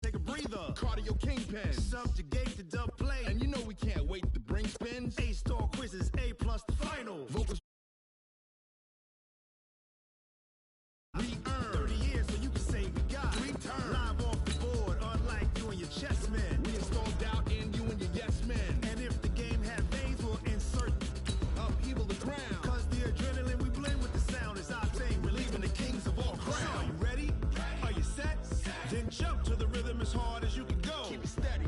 Take a breather, cardio kingpin, subjugate the dub play, and you know we can't wait to bring spins. A-star quizzes, A+ the final. Vocals we earn 30 years, so you can say we got 3 turns. Live off the board, unlike you and your chess men. We installed doubt in you and your yes men. And if the game had veins, we'll insert upheaval the ground. Cause the adrenaline we blend with the sound is our thing, relieving the kings of all crowns. So are you ready? Are you set? Then jump to the rhythm as hard as you can go. Keep it steady,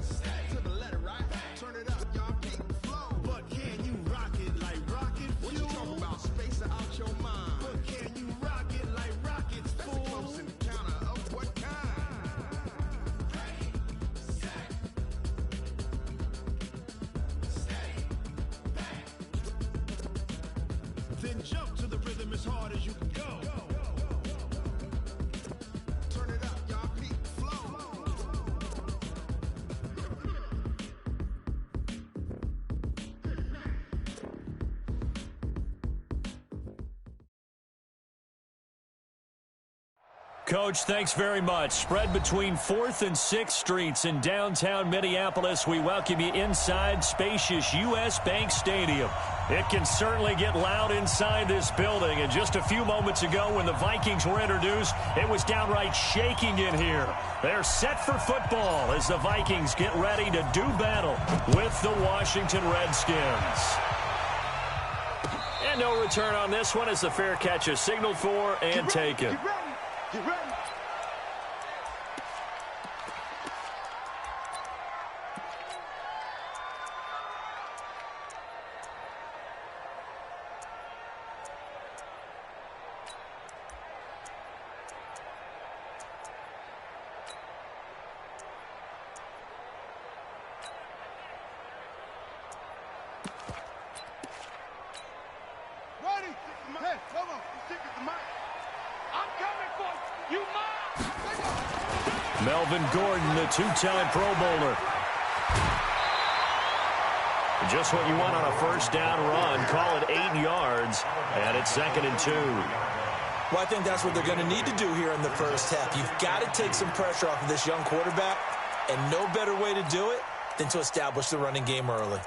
to the letter, right? Turn it up, y'all keep the flow. But can you rock it like rocket fuel? What you talking about? Space out your mind. But can you rock it like rockets, fool? That's a close encounter of what kind? Ready, set, steady, bang. Then jump to the rhythm as hard as you can go. Turn it up, y'all keep the flow. Coach, thanks very much. Spread between 4th and 6th Streets in downtown Minneapolis. We welcome you inside spacious U.S. Bank Stadium. It can certainly get loud inside this building. And just a few moments ago when the Vikings were introduced, it was downright shaking in here. They're set for football as the Vikings get ready to do battle with the Washington Redskins. And no return on this one as the fair catch is signaled for and taken. Get ready. Ready? Hey, come on. Stick it to Mike. I'm coming for you. You mind? Melvin Gordon, the 2-time Pro Bowler. Just what you want on a first down run. Call it 8 yards, and it's 2nd and 2. Well, I think that's what they're going to need to do here in the first half. You've got to take some pressure off of this young quarterback, and no better way to do it than to establish the running game early.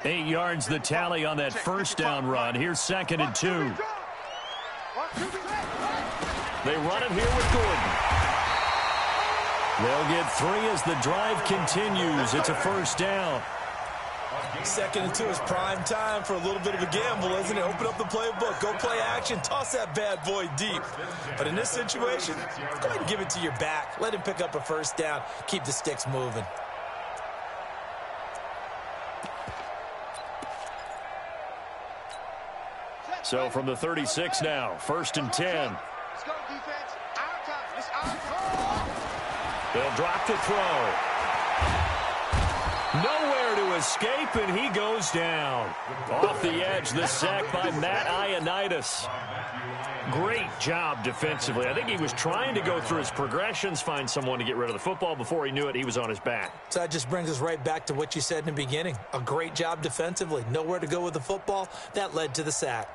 Eight yards the tally on that first down run. Here's 2nd and 2. They run it here with Gordon. They'll get 3 as the drive continues. It's a first down. 2nd and 2 is prime time for a little bit of a gamble, isn't it? Open up the playbook, go play action, toss that bad boy deep. But in this situation, go ahead and give it to your back. Let him pick up a first down. Keep the sticks moving. So from the 36 now, 1st and 10. Let's go, defense. Our time. It's our time. They'll drop the throw. Nowhere to escape, and he goes down. Off the edge, the sack by Matt Ioannidis. Great job defensively. I think he was trying to go through his progressions, find someone to get rid of the football. Before he knew it, he was on his back. So that just brings us right back to what you said in the beginning. A great job defensively. Nowhere to go with the football. That led to the sack.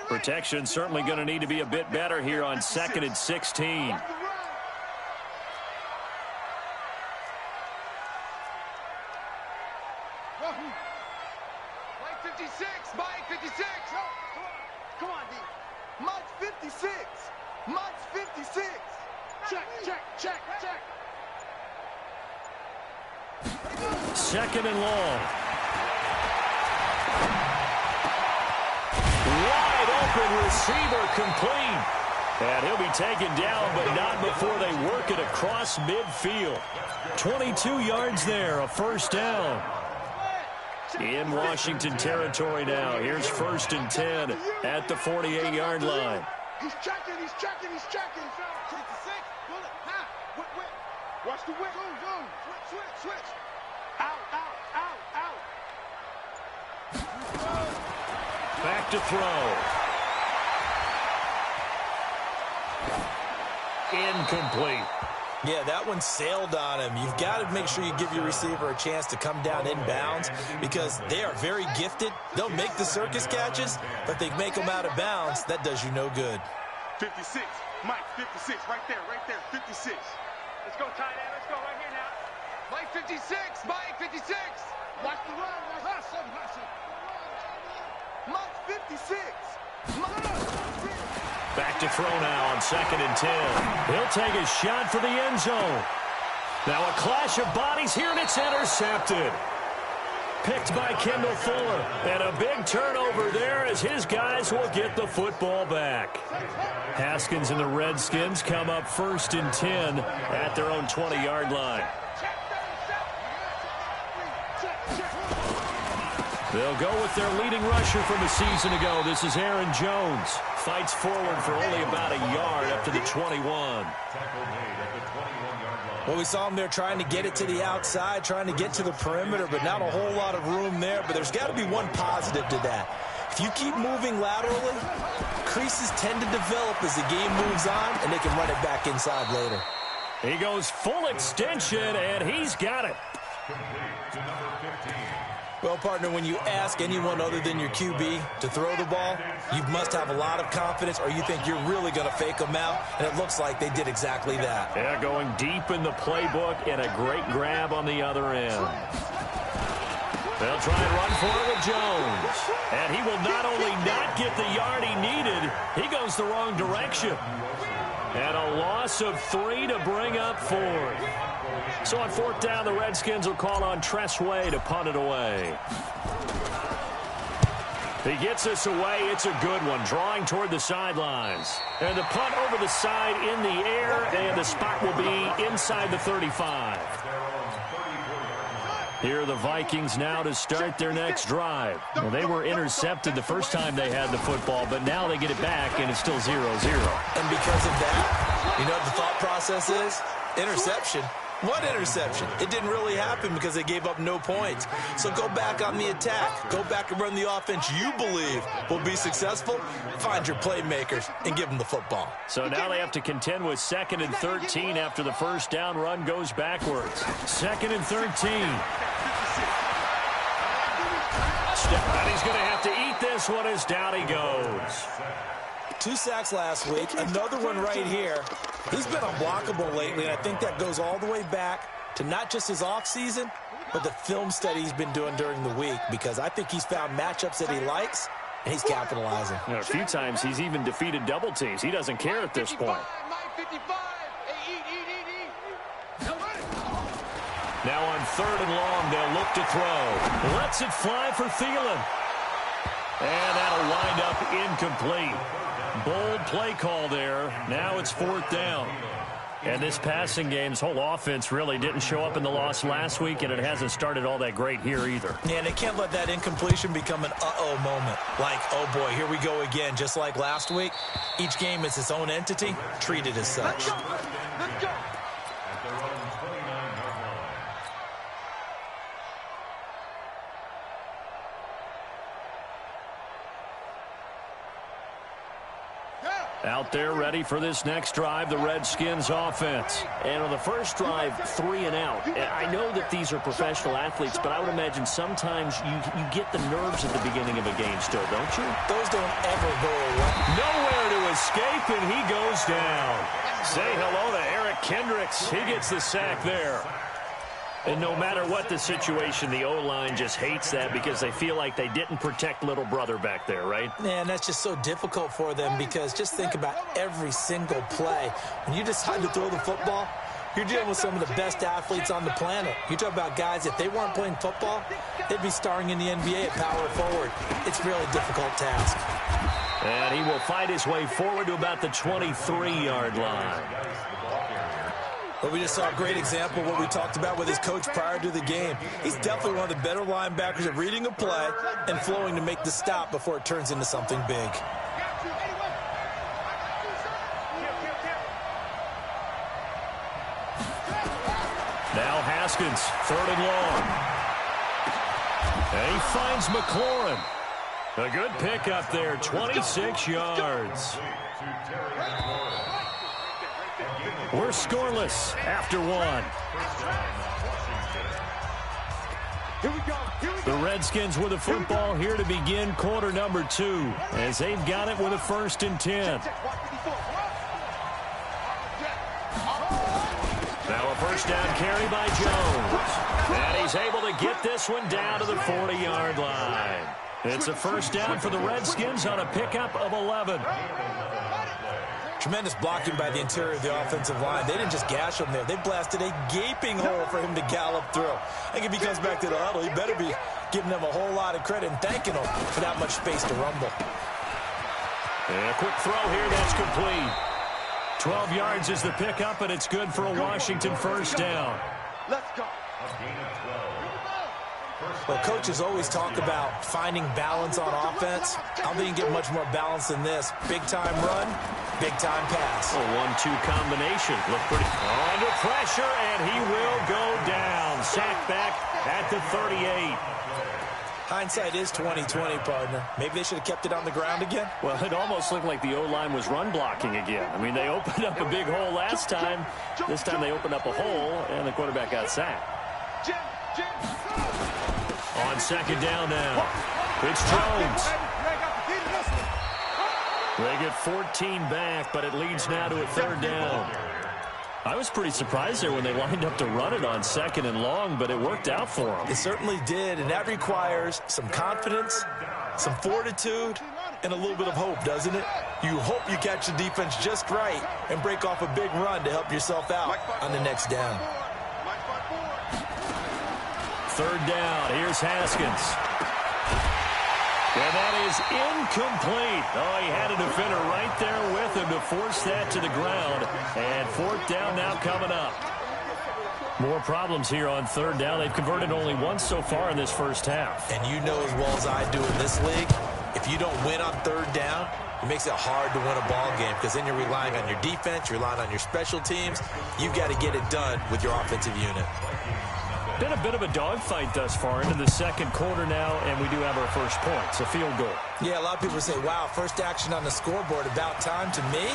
Protection certainly going to need to be a bit better here on 2nd and 16. Mike 56. Mike 56. Come on, D. Mike 56. Mike 56. Check. 2nd and long. Wide open receiver complete. And he'll be taken down, but not before they work it across midfield. 22 yards there, a first down. In Washington territory now. Here's 1st and 10 at the 48-yard line. He's checking. Take the 6. Pull it. Watch the whip. Go. Switch. Out. Back to throw. Incomplete. Yeah, that one sailed on him. You've got to make sure you give your receiver a chance to come down inbounds because they are very gifted. They'll make the circus catches, but they make them out of bounds. That does you no good. 56. Mike, 56. Right there, 56. Let's go, tight end. Let's go right here now. Mike, 56. Mike, 56. Watch the run. Hustle. Mike, 56. Back to throw now on 2nd and 10. He'll take a shot for the end zone. Now a clash of bodies here, and it's intercepted. Picked by Kendall Fuller. And a big turnover there as his guys will get the football back. Haskins and the Redskins come up 1st and 10 at their own 20-yard line. They'll go with their leading rusher from a season ago. This is Aaron Jones. Fights forward for only about a yard up to the 21. Well, we saw him there trying to get it to the outside, trying to get to the perimeter, but not a whole lot of room there. But there's got to be one positive to that. If you keep moving laterally, creases tend to develop as the game moves on, and they can run it back inside later. He goes full extension, and he's got it. Well, partner, when you ask anyone other than your QB to throw the ball, you must have a lot of confidence or you think you're really going to fake them out, and it looks like they did exactly that. Yeah, going deep in the playbook and a great grab on the other end. They'll try and run for it with Jones. And he will not only not get the yard he needed, he goes the wrong direction. And a loss of 3 to bring up 4. So on 4th down, the Redskins will call on Tressway to punt it away. He gets us away. It's a good one, drawing toward the sidelines. And the punt over the side in the air, and the spot will be inside the 35. Here are the Vikings now to start their next drive. Well, they were intercepted the first time they had the football, but now they get it back, and it's still 0-0. And because of that, you know what the thought process is? Interception. What interception? It didn't really happen because they gave up no points. So go back on the attack. Go back and run the offense you believe will be successful. Find your playmakers and give them the football. So now they have to contend with 2nd and 13 after the first down run goes backwards. 2nd and 13. And he's going to have to eat this one as down he goes. 2 sacks last week, another one right here. He's been unblockable lately, and I think that goes all the way back to not just his offseason, but the film study he's been doing during the week, because I think he's found matchups that he likes, and he's capitalizing. You know, a few times he's even defeated double teams. He doesn't care at this point. Now on 3rd and long, they'll look to throw. Lets it fly for Thielen. And that'll wind up incomplete. Bold play call there. Now it's 4th down. And this passing game's whole offense really didn't show up in the loss last week, and it hasn't started all that great here either. Yeah, and they can't let that incompletion become an uh-oh moment. Like, oh boy, here we go again. Just like last week, each game is its own entity, treated as such. Let's go. Out there ready for this next drive, the Redskins offense. And on the first drive, 3 and out. I know that these are professional athletes, but I would imagine sometimes you get the nerves at the beginning of a game still, don't you? Those don't ever go away. Nowhere to escape, and he goes down. Say hello to Eric Kendricks. He gets the sack there. And no matter what the situation, the O-line just hates that because they feel like they didn't protect little brother back there, right? Man, that's just so difficult for them because just think about every single play. When you decide to throw the football, you're dealing with some of the best athletes on the planet. You talk about guys, if they weren't playing football, they'd be starring in the NBA at power forward. It's a really difficult task. And he will fight his way forward to about the 23-yard line. But we just saw a great example of what we talked about with his coach prior to the game. He's definitely one of the better linebackers at reading a play and flowing to make the stop before it turns into something big. Now Haskins, 3rd and long. And he finds McLaurin. A good pickup there, 26 yards. We're scoreless after one. The Redskins with the football here to begin quarter number 2 as they've got it with a 1st and 10. Now a first down carry by Jones. And he's able to get this one down to the 40-yard line. It's a first down for the Redskins on a pickup of 11. Tremendous blocking by the interior of the offensive line. They didn't just gash him there. They blasted a gaping hole for him to gallop through. I think if he comes back to the huddle, he better be giving them a whole lot of credit and thanking them for that much space to rumble. And a quick throw here, that's complete. 12 yards is the pickup, and it's good for a Washington first down. Let's go. Well, coaches always talk about finding balance on offense. I don't think you can get much more balance than this. Big-time run, big-time pass. A 1-2 combination. Look pretty under pressure, and he will go down. Sacked back at the 38. Hindsight is 20/20, partner. Maybe they should have kept it on the ground again. Well, it almost looked like the O-line was run blocking again. I mean, they opened up a big hole last time. This time they opened up a hole, and the quarterback got sacked. On second down now, it's Jones. They get 14 back, but it leads now to a 3rd down. I was pretty surprised there when they lined up to run it on 2nd and long, but it worked out for them. It certainly did, and that requires some confidence, some fortitude, and a little bit of hope, doesn't it? You hope you catch the defense just right and break off a big run to help yourself out on the next down. 3rd down. Here's Haskins. And that is incomplete. Oh, he had a defender right there with him to force that to the ground. And 4th down now coming up. More problems here on 3rd down. They've converted only once so far in this first half. And you know as well as I do in this league, if you don't win on 3rd down, it makes it hard to win a ball game because then you're relying on your defense, you're relying on your special teams. You've got to get it done with your offensive unit. Been a bit of a dogfight thus far into the 2nd quarter now, and we do have our first points, a field goal. Yeah, a lot of people say, wow, first action on the scoreboard, about time. To me,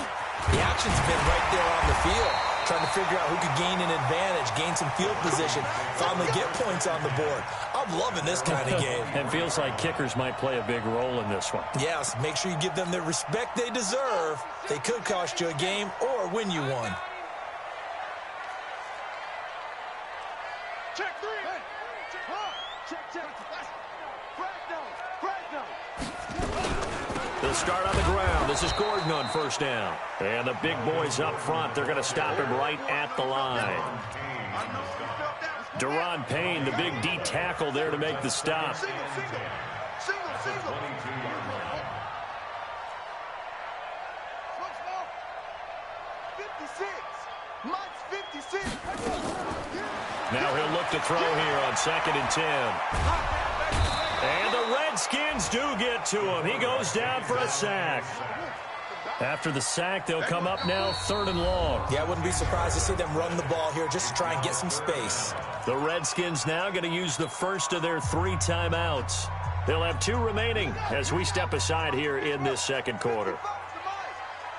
the action's been right there on the field, trying to figure out who could gain an advantage, gain some field position, finally get points on the board. I'm loving this kind of game. It feels like kickers might play a big role in this one. Yes, make sure you give them the respect they deserve. They could cost you a game or win you one. Check 3. Check. They'll start on the ground. This is Gordon on first down. And the big boys up front, they're going to stop him right at the line. Deron Payne, the big D tackle there to make the stop. Single. 56. Mike's 56. Now he'll look to throw here on 2nd and 10. And the Redskins do get to him. He goes down for a sack. After the sack, they'll come up now 3rd and long. Yeah, I wouldn't be surprised to see them run the ball here just to try and get some space. The Redskins now going to use the first of their 3 timeouts. They'll have 2 remaining as we step aside here in this 2nd quarter.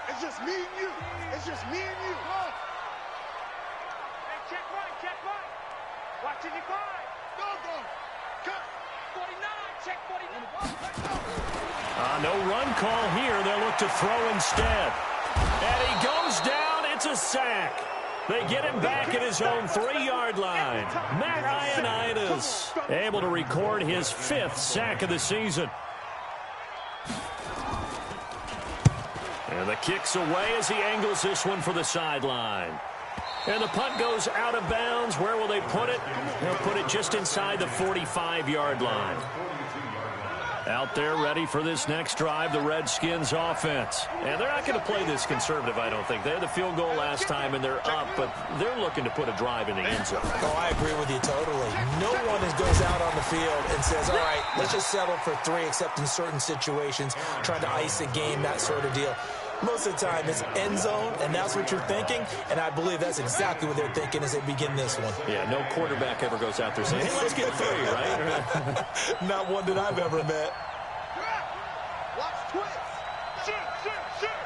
It's just me and you. Check right. Watching you climb. Go. Cut. 49. Check 49. No run call here. They'll look to throw instead. And he goes down. It's a sack. They get him back at his own 3-yard line. Matt Ioannidis able to record his 5th sack of the season. And the kick's away as he angles this one for the sideline. And the punt goes out of bounds. Where will they put it? They'll put it just inside the 45-yard line. Out there ready for this next drive, the Redskins offense. And they're not going to play this conservative, I don't think. They had the field goal last time, and they're up, but they're looking to put a drive in the end zone. Oh, I agree with you totally. No one goes out on the field and says, all right, let's just settle for 3, except in certain situations, trying to ice a game, that sort of deal. Most of the time, it's end zone, and that's what you're thinking, and I believe that's exactly what they're thinking as they begin this one. Yeah, no quarterback ever goes out there saying, hey, let's get 3, right? Not one that I've ever met. Watch twist. Shoot. 22, check.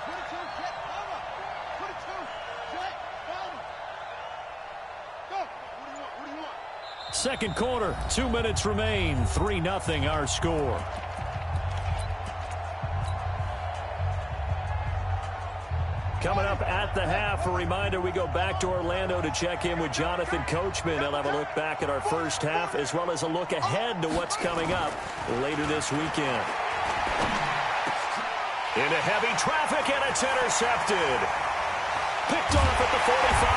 Second quarter, 2 minutes remain, 3-0 our score. Coming up at the half, a reminder, we go back to Orlando to check in with Jonathan Coachman. He'll have a look back at our first half as well as a look ahead to what's coming up later this weekend. Into heavy traffic, and it's intercepted. Picked off at the 45.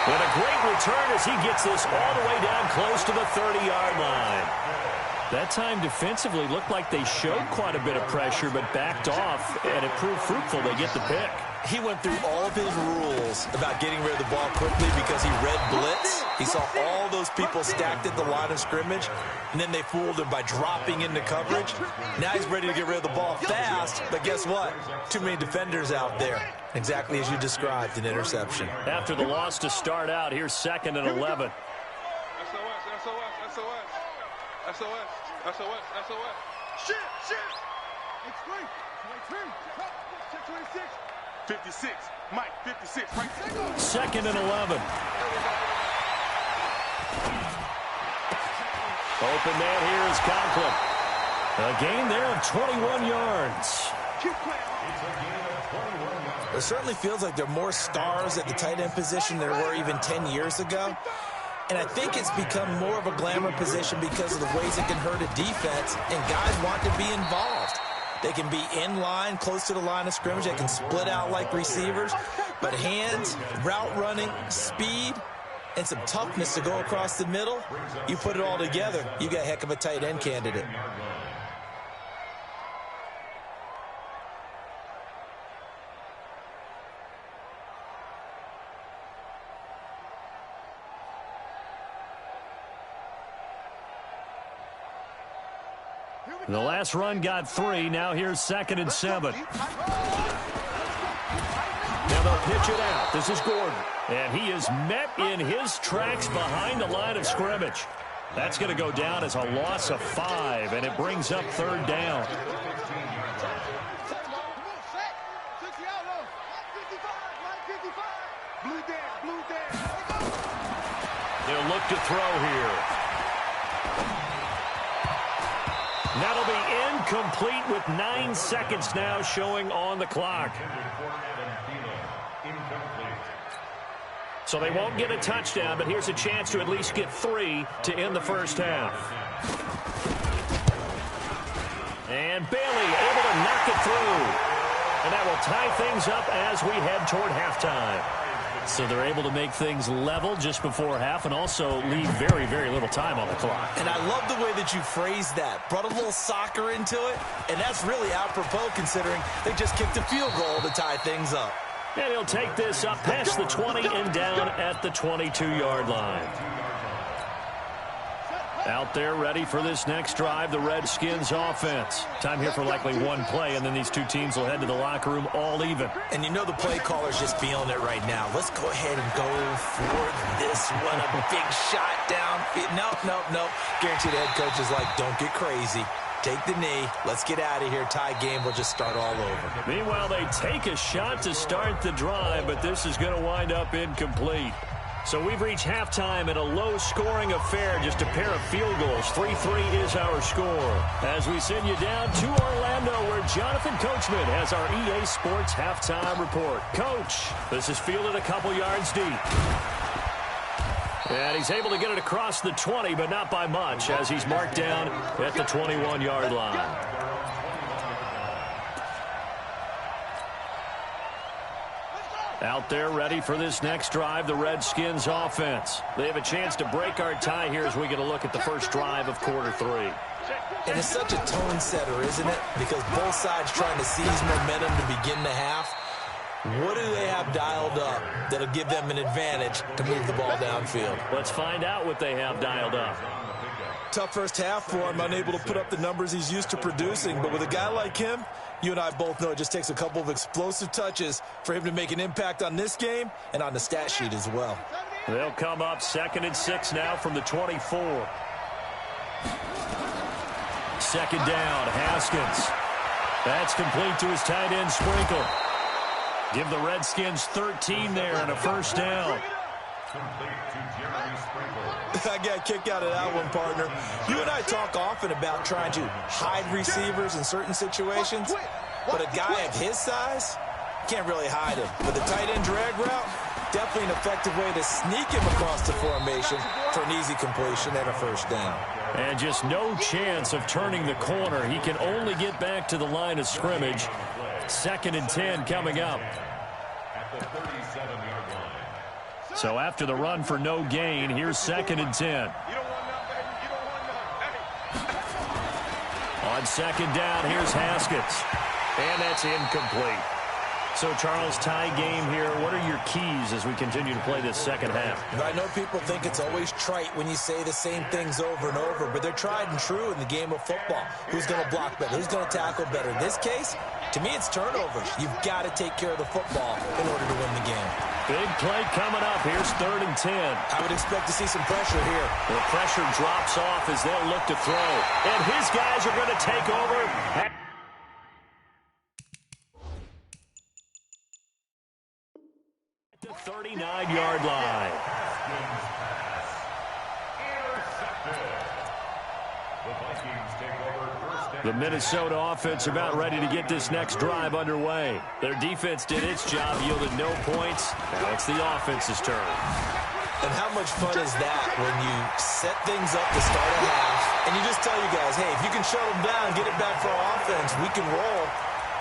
And a great return as he gets this all the way down close to the 30-yard line. That time defensively looked like they showed quite a bit of pressure but backed off, and it proved fruitful. They get the pick. He went through all of his rules about getting rid of the ball quickly because he read blitz. He saw all those people stacked at the line of scrimmage, and then they fooled him by dropping into coverage. Now he's ready to get rid of the ball fast, but guess what? Too many defenders out there. Exactly as you described, an interception. After the loss to start out, here's 2nd and 11. SOS. Shit. It's great. 26. 56. Mike, 56. Right there. 2nd and 11. Open man here is Conklin. A gain there of 21 yards. It certainly feels like there are more stars at the tight end position than there were even 10 years ago. And I think it's become more of a glamour position because of the ways it can hurt a defense, and guys want to be involved. They can be in line, close to the line of scrimmage. They can split out like receivers. But hands, route running, speed, and some toughness to go across the middle, you put it all together, you got a heck of a tight end candidate. The last run got 3. Now here's 2nd and 7. Now they'll pitch it out. This is Gordon. And he is met in his tracks behind the line of scrimmage. That's going to go down as a loss of 5, and it brings up 3rd down. They'll look to throw here. That'll be incomplete with 9 seconds now showing on the clock. So they won't get a touchdown, but here's a chance to at least get 3 to end the first half. And Bailey able to knock it through. And that will tie things up as we head toward halftime. So they're able to make things level just before half and also leave very, very little time on the clock. And I love the way that you phrased that. Brought a little soccer into it, and that's really apropos considering they just kicked a field goal to tie things up. And he'll take this up past the 20 and down at the 22-yard line. Out there ready for this next drive, the Redskins offense. Time here for likely one play, and then these two teams will head to the locker room all even. And you know the play caller's just feeling it right now. Let's go ahead and go for this one. A big shot down. Nope. Guaranteed the head coach is like, don't get crazy. Take the knee. Let's get out of here. Tie game. We'll just start all over. Meanwhile, they take a shot to start the drive, but this is going to wind up incomplete. So we've reached halftime in a low-scoring affair, just a pair of field goals. 3-3 is our score. As we send you down to Orlando, where Jonathan Coachman has our EA Sports halftime report. Coach, this is fielded a couple yards deep. And he's able to get it across the 20, but not by much, as he's marked down at the 21-yard line. Out there ready for this next drive, the Redskins offense. They have a chance to break our tie here as we get a look at the first drive of quarter 3. And it's such a tone setter, isn't it? Because both sides trying to seize momentum to begin the half. What do they have dialed up that'll give them an advantage to move the ball downfield? Let's find out what they have dialed up. Tough first half for him, unable to put up the numbers he's used to producing. But with a guy like him, you and I both know it just takes a couple of explosive touches for him to make an impact on this game and on the stat sheet as well. They'll come up 2nd and 6 now from the 24. 2nd down, Haskins. That's complete to his tight end, Sprinkle. Give the Redskins 13 there and a first down. I got a kick out of that one, partner. You and I talk often about trying to hide receivers in certain situations, but a guy of his size can't really hide him. But the tight end drag route, definitely an effective way to sneak him across the formation for an easy completion and a first down. And just no chance of turning the corner. He can only get back to the line of scrimmage. 2nd and 10 coming up. So after the run for no gain, here's 2nd and 10. On 2nd down, here's Haskins. And that's incomplete. So, Charles, tie game here. What are your keys as we continue to play this second half? I know people think it's always trite when you say the same things over and over, but they're tried and true in the game of football. Who's going to block better? Who's going to tackle better? In this case, to me, it's turnovers. You've got to take care of the football in order to win the game. Big play coming up. Here's 3rd and 10. I would expect to see some pressure here. The pressure drops off as they'll look to throw. And his guys are going to take over. At the 39-yard line. The Minnesota offense about ready to get this next drive underway. Their defense did its job, yielded no points. Now it's the offense's turn. And how much fun is that when you set things up to start a half, and you just tell you guys, hey, if you can shut them down, get it back for our offense, we can roll.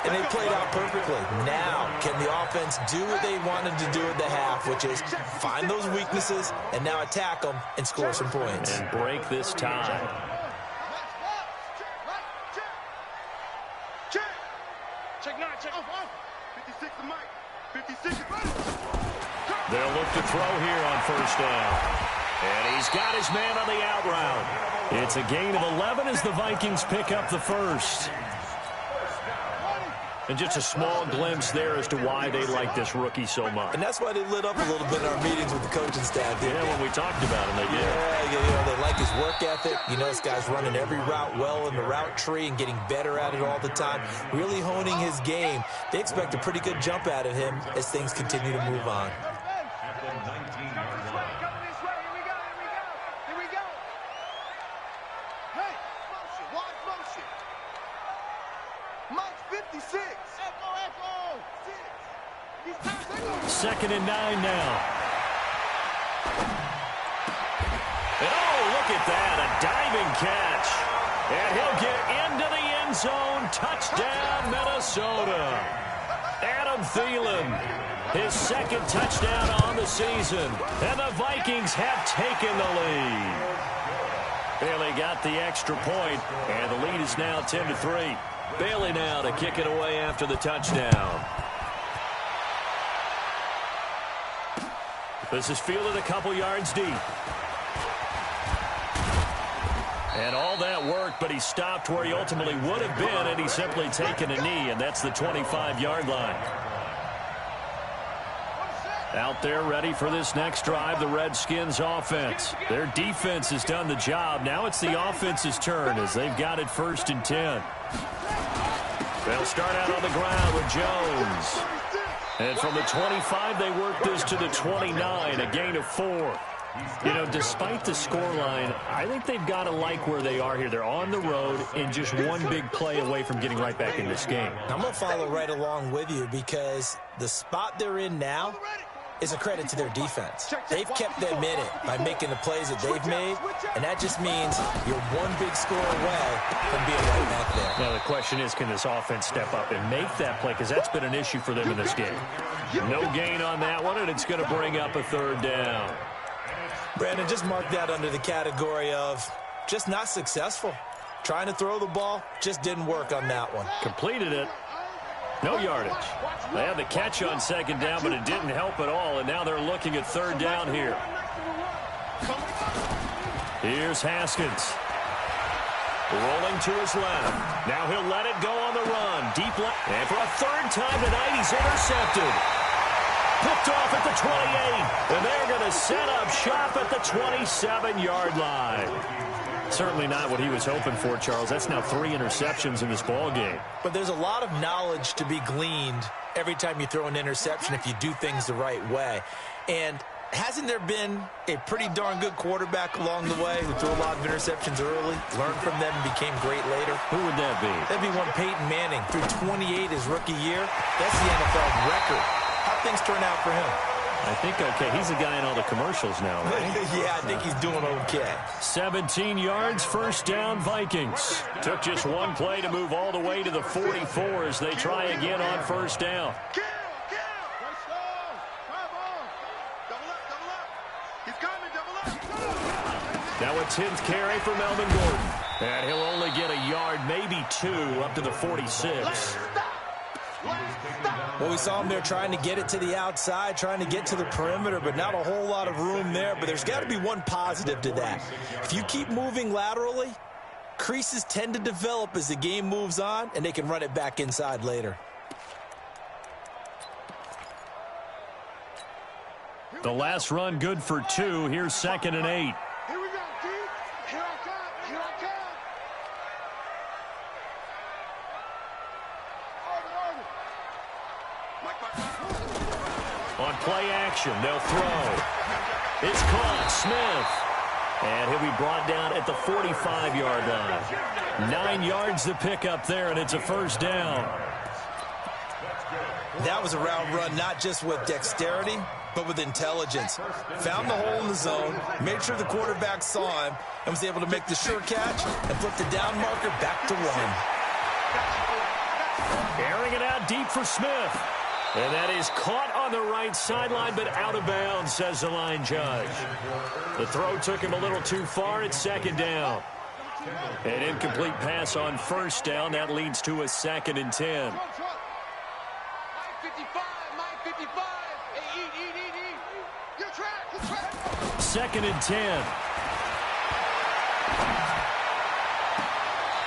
And they played out perfectly. Now, can the offense do what they wanted to do at the half, which is find those weaknesses and now attack them and score some points. And break this tie. Check 9, check. 56 to Mike. 56 is ready. They'll look to throw here on 1st down. And he's got his man on the out route. It's a gain of 11 as the Vikings pick up the first. And just a small glimpse there as to why they like this rookie so much. And that's why they lit up a little bit in our meetings with the coaching staff. Yeah, when we talked about him, they did. Yeah, they like his work ethic. You know, this guy's running every route well in the route tree and getting better at it all the time, really honing his game. They expect a pretty good jump out of him as things continue to move on. Second and 9 now. And oh, look at that, a diving catch. And he'll get into the end zone. Touchdown, Minnesota. Adam Thielen, his 2nd touchdown on the season. And the Vikings have taken the lead. Bailey got the extra point, and the lead is now 10-3. Bailey now to kick it away after the touchdown. This is fielded a couple yards deep. And all that work, but he stopped where he ultimately would have been, and he's simply taken a knee, and that's the 25-yard line. Out there ready for this next drive, the Redskins offense. Their defense has done the job. Now it's the offense's turn as they've got it 1st and 10. They'll start out on the ground with Jones. And from the 25, they work this to the 29, a gain of 4. You know, despite the scoreline, I think they've got to like where they are here. They're on the road and just one big play away from getting right back in this game. I'm going to follow right along with you because the spot they're in now is a credit to their defense. They've kept them in it by making the plays that they've made, and that just means you're one big score away from being right back there. Now the question is, can this offense step up and make that play? Because that's been an issue for them in this game. No gain on that one, and it's going to bring up a 3rd down. Brandon, just mark that under the category of just not successful. Trying to throw the ball just didn't work on that one. Completed it. No yardage. They had the catch on 2nd down, but it didn't help at all, and now they're looking at 3rd down here. Here's Haskins. Rolling to his left. Now he'll let it go on the run. Deep left. And for a 3rd time tonight, he's intercepted. Picked off at the 28. And they're going to set up shop at the 27-yard line. Certainly not what he was hoping for, Charles. That's now 3 interceptions in this ball game. But there's a lot of knowledge to be gleaned every time you throw an interception if you do things the right way. And hasn't there been a pretty darn good quarterback along the way who threw a lot of interceptions early, learned from them, and became great later? Who would that be? That'd be one Peyton Manning. Threw 28 his rookie year. That's the NFL record. How'd things turn out for him? I think okay. He's a guy in all the commercials now, right? Yeah, I think he's doing okay. 17 yards, first down, Vikings. Took just one play to move all the way to the 44 as they try again on first down. Kill! Double up! He's coming, double up! Now a 10th carry for Melvin Gordon. And he'll only get a yard, maybe two, up to the 46. Well, we saw him there trying to get it to the outside, trying to get to the perimeter, but not a whole lot of room there. But there's got to be one positive to that. If you keep moving laterally, creases tend to develop as the game moves on, and they can run it back inside later. The last run good for two. Here's 2nd and 8. Here we go, T. Here I come. Here I come. On play action, they'll throw. It's caught. Smith. And he'll be brought down at the 45-yard line. 9 yards to pick up there, and it's a first down. That was a route run not just with dexterity, but with intelligence. Found the hole in the zone, made sure the quarterback saw him, and was able to make the sure catch and flip the down marker back to one. Airing it out deep for Smith. And that is caught on the right sideline, but out of bounds, says the line judge. The throw took him a little too far. It's 2nd down. An incomplete pass on first down. That leads to a 2nd and 10. 2nd and 10.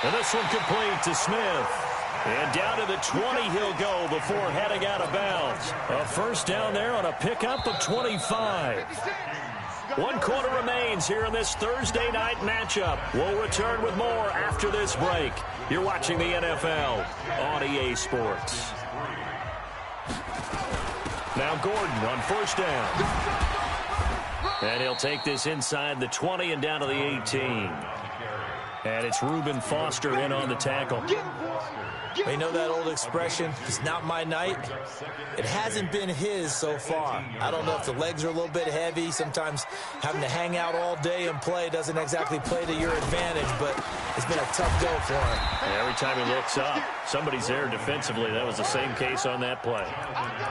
And this one complete to Smith. And down to the 20 he'll go before heading out of bounds. A first down there on a pickup of 25. 1 quarter remains here in this Thursday night matchup. We'll return with more after this break. You're watching the NFL on EA Sports. Now Gordon on first down. And he'll take this inside the 20 and down to the 18. And it's Reuben Foster in on the tackle. You know that old expression, it's not my night? It hasn't been his so far. I don't know if the legs are a little bit heavy. Sometimes having to hang out all day and play doesn't exactly play to your advantage, but it's been a tough go for him. And every time he looks up, somebody's there defensively. That was the same case on that play.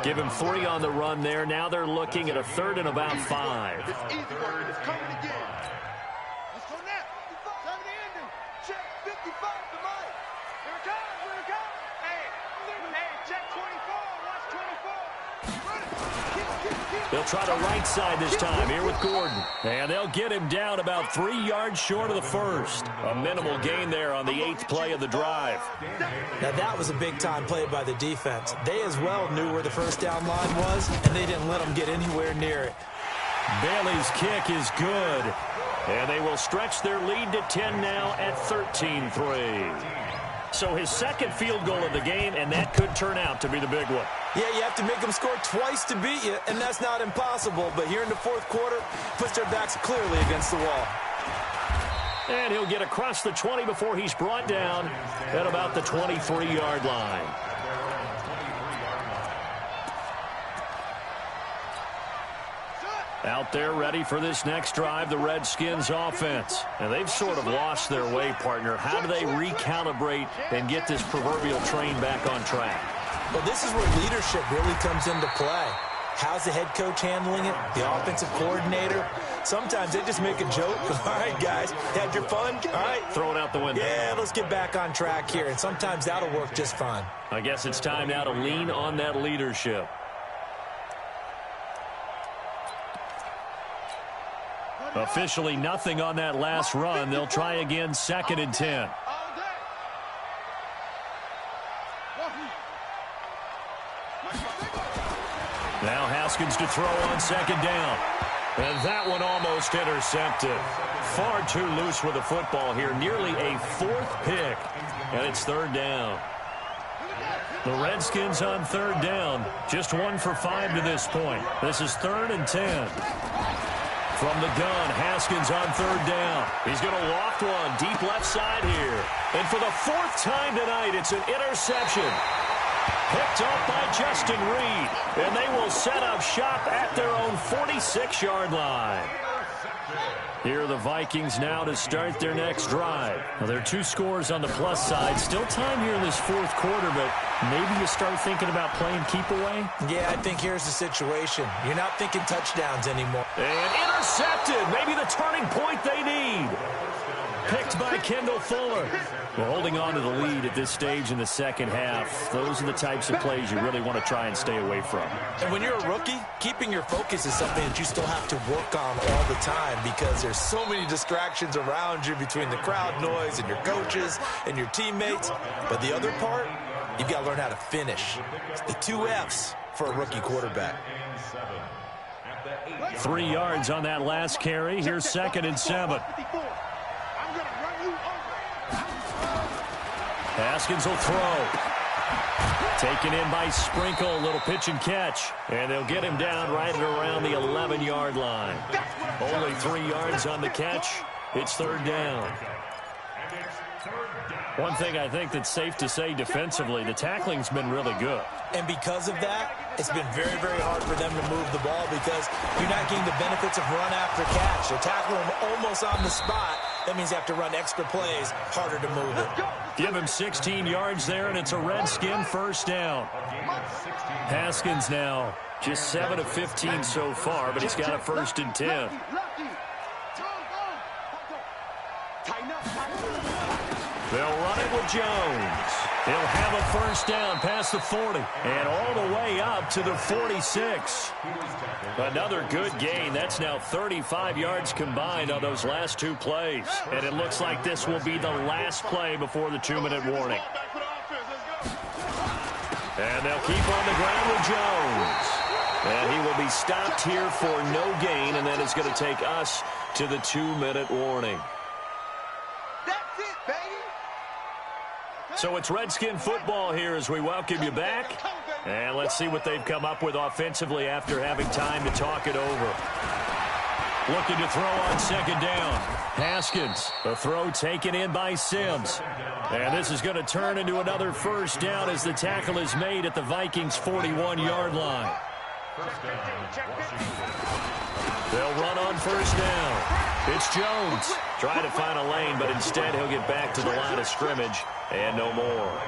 Give him 3 on the run there. Now they're looking at a 3rd and about 5. This easy work is coming again. Let's go now. Time to end him. Check 55 to Mike. Here it comes. Here it comes. Hey, check 24. Watch 24. Run it. They'll try the right side this time here with Gordon. And they'll get him down about 3 yards short of the first. A minimal gain there on the 8th play of the drive. Now that was a big-time play by the defense. They as well knew where the first down line was, and they didn't let them get anywhere near it. Bailey's kick is good. And they will stretch their lead to 10 now at 13-3. So his 2nd field goal of the game, and that could turn out to be the big one. Yeah, you have to make them score twice to beat you, and that's not impossible. But here in the 4th quarter, puts their backs clearly against the wall. And he'll get across the 20 before he's brought down at about the 23-yard line. Out there ready for this next drive, the Redskins offense. And they've sort of lost their way, partner. How do they recalibrate and get this proverbial train back on track? Well, this is where leadership really comes into play. How's the head coach handling it? The offensive coordinator? Sometimes they just make a joke. All right, guys, had your fun? All right. Throw it out the window. Yeah, let's get back on track here. And sometimes that'll work just fine. I guess it's time now to lean on that leadership. Officially nothing on that last run. They'll try again, 2nd and 10. Now Haskins to throw on 2nd down. And that one almost intercepted. Far too loose with the football here. Nearly a 4th pick. And it's 3rd down. The Redskins on third down. Just 1 for 5 to this point. This is 3rd and 10. From the gun, Haskins on third down. He's going to loft one deep left side here. And for the 4th time tonight, it's an interception. Picked up by Justin Reed. And they will set up shop at their own 46-yard line. Here are the Vikings now to start their next drive. Well, there are 2 scores on the plus side. Still time here in this 4th quarter, but maybe you start thinking about playing keep away? Yeah, I think here's the situation. You're not thinking touchdowns anymore. And intercepted. Maybe the turning point they need. Picked by Kendall Fuller. Well, holding on to the lead at this stage in the second half, those are the types of plays you really want to try and stay away from. And when you're a rookie, keeping your focus is something that you still have to work on all the time because there's so many distractions around you between the crowd noise and your coaches and your teammates. But the other part, you've got to learn how to finish. It's the 2 F's for a rookie quarterback. 3 yards on that last carry. Here's 2nd and 7. Haskins will throw. Taken in by Sprinkle. A little pitch and catch. And they'll get him down right at around the 11-yard line. Only 3 yards on the catch. It's 3rd down. One thing I think that's safe to say defensively, the tackling's been really good. And because of that, it's been very, very hard for them to move the ball because you're not getting the benefits of run after catch. They're tackling him almost on the spot. That means they have to run extra plays, harder to move it. Give him 16 yards there, and it's a Redskin 1st down. Haskins now just 7 of 15 so far, but he's got a 1st and 10. They'll run it with Jones. He'll have a 1st down past the 40 and all the way up to the 46. Another good gain. That's now 35 yards combined on those last 2 plays. And it looks like this will be the last play before the 2-minute warning. And they'll keep on the ground with Jones. And he will be stopped here for no gain, and then it's going to take us to the 2-minute warning. So it's Redskin football here as we welcome you back. And let's see what they've come up with offensively after having time to talk it over. Looking to throw on 2nd down. Haskins, the throw taken in by Sims. And this is going to turn into another 1st down as the tackle is made at the Vikings' 41-yard line. They'll run on 1st down. It's Jones. Trying to find a lane, but instead he'll get back to the line of scrimmage and no more.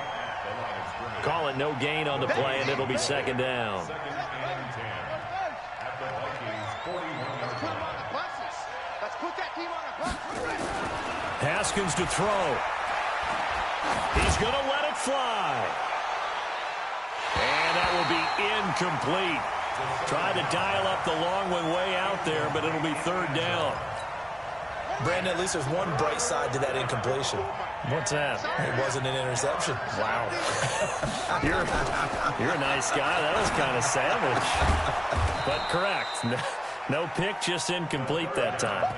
Call it no gain on the play, and it'll be 2nd down. Haskins to throw. He's going to let it fly. And that will be incomplete. Tried to dial up the long one way out there, but it'll be 3rd down. Brandon, at least there's one bright side to that incompletion. What's that? It wasn't an interception. Wow. You're a nice guy. That was kind of savage. But correct. No pick, just incomplete that time.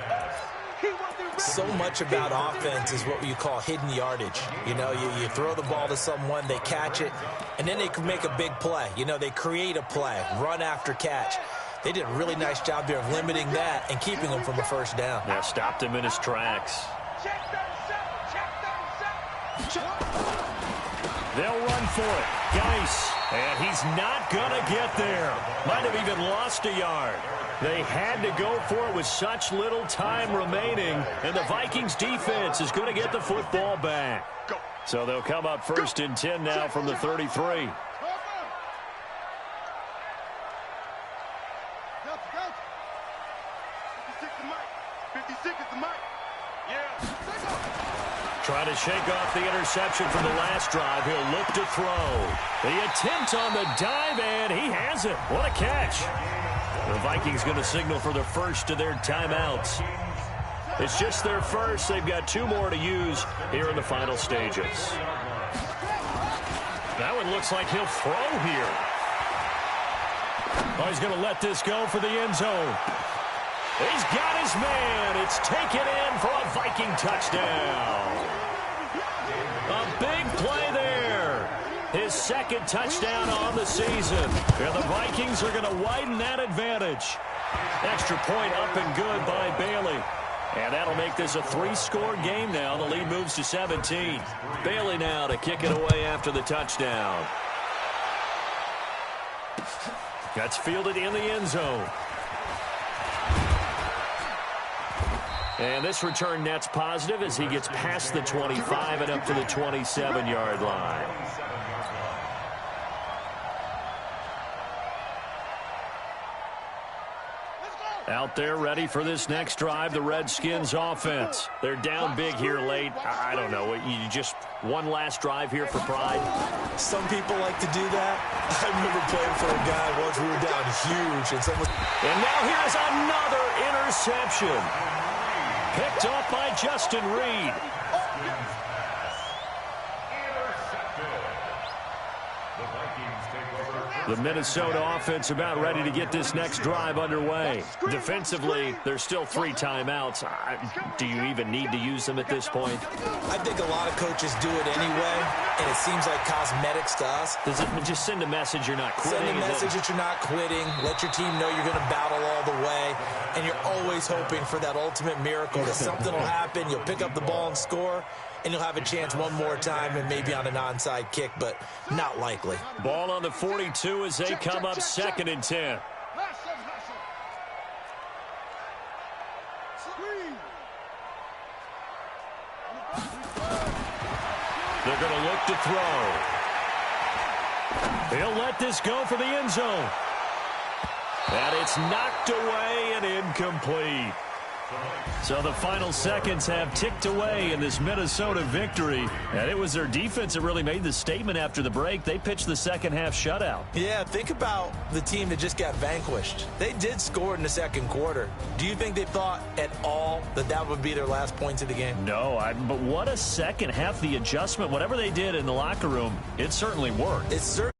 So much about offense is what you call hidden yardage. You know, you throw the ball to someone, they catch it, and then they can make a big play. You know, they create a play, run after catch. They did a really nice job there of limiting that and keeping him from a 1st down. Yeah, stopped him in his tracks. They'll run for it. Geis, and he's not going to get there. Might have even lost a yard. They had to go for it with such little time remaining, and the Vikings defense is going to get the football back. So they'll come up 1st and 10 now from the 33. Trying to shake off the interception from the last drive. He'll look to throw. The attempt on the dive, and he has it. What a catch. The Vikings going to signal for the 1st of their timeouts. It's just their 1st. They've got 2 more to use here in the final stages. That one looks like he'll throw here. Oh, he's going to let this go for the end zone. He's got his man. It's taken in for a Viking touchdown. A big play there. His second touchdown on the season. And the Vikings are going to widen that advantage. Extra point up and good by Bailey. And that'll make this a 3-score game now. The lead moves to 17. Bailey now to kick it away after the touchdown. That's fielded in the end zone. And this return net's positive as he gets past the 25 and up to the 27-yard line. Out there ready for this next drive, the Redskins offense. They're down big here late. I don't know. You just one last drive here for pride? Some people like to do that. I remember playing for a guy once we were down huge. And now here's another interception. Picked off by Justin Reed. The Minnesota offense about ready to get this next drive underway. Defensively, there's still 3 timeouts. Do you even need to use them at this point? I think a lot of coaches do it anyway, and it seems like cosmetics to us. Does it just send a message you're not quitting? Send a message that you're not quitting. Let your team know you're going to battle all the way, and you're always hoping for that ultimate miracle that something will happen, you'll pick up the ball and score, and you'll have a chance one more time and maybe on an onside kick, but not likely. Ball on the 42 as they come up 2nd and 10. They're going to look to throw. He'll let this go for the end zone. And it's knocked away and incomplete. So the final seconds have ticked away in this Minnesota victory. And it was their defense that really made the statement after the break. They pitched the second-half shutout. Yeah, think about the team that just got vanquished. They did score in the second quarter. Do you think they thought at all that that would be their last points of the game? No, but what a second half. The adjustment, whatever they did in the locker room, it certainly worked. It certainly